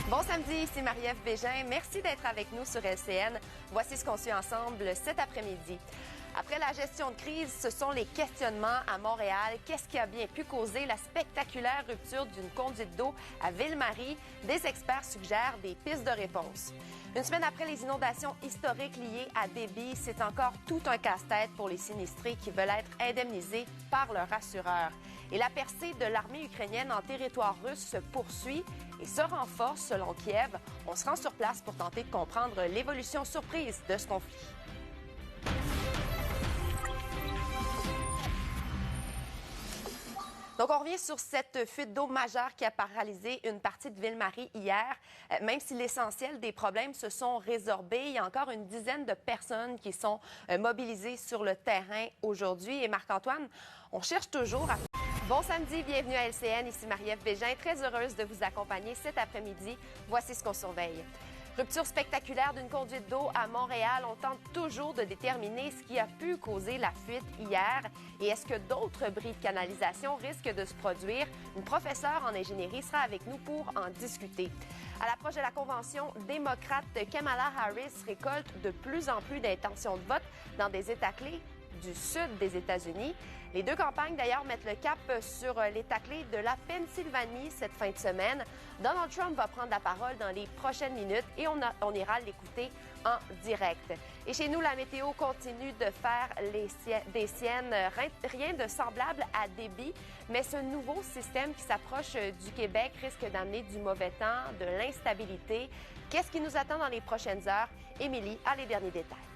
Bon samedi, ici Marie-Ève Bégin. Merci d'être avec nous sur LCN. Voici ce qu'on suit ensemble cet après-midi. Après la gestion de crise, ce sont les questionnements à Montréal. Qu'est-ce qui a bien pu causer la spectaculaire rupture d'une conduite d'eau à Ville-Marie? Des experts suggèrent des pistes de réponse. Une semaine après les inondations historiques liées à Déby, c'est encore tout un casse-tête pour les sinistrés qui veulent être indemnisés par leur assureur. Et la percée de l'armée ukrainienne en territoire russe se poursuit et se renforce selon Kiev. On se rend sur place pour tenter de comprendre l'évolution surprise de ce conflit. Donc, on revient sur cette fuite d'eau majeure qui a paralysé une partie de Ville-Marie hier. Même si l'essentiel des problèmes se sont résorbés, il y a encore une dizaine de personnes qui sont mobilisées sur le terrain aujourd'hui. Et Marc-Antoine, on cherche toujours à... Bon samedi, bienvenue à LCN. Ici Marie-Ève Bégin, très heureuse de vous accompagner cet après-midi. Voici ce qu'on surveille. Rupture spectaculaire d'une conduite d'eau à Montréal. On tente toujours de déterminer ce qui a pu causer la fuite hier. Et est-ce que d'autres bris de canalisation risquent de se produire? Une professeure en ingénierie sera avec nous pour en discuter. À l'approche de la convention démocrate, Kamala Harris récolte de plus en plus d'intentions de vote dans des États clés du sud des États-Unis. Les deux campagnes, d'ailleurs, mettent le cap sur l'État clé de la Pennsylvanie cette fin de semaine. Donald Trump va prendre la parole dans les prochaines minutes et on ira l'écouter en direct. Et chez nous, la météo continue de faire des siennes. Rien de semblable à Déby, mais ce nouveau système qui s'approche du Québec risque d'amener du mauvais temps, de l'instabilité. Qu'est-ce qui nous attend dans les prochaines heures? Émilie a les derniers détails.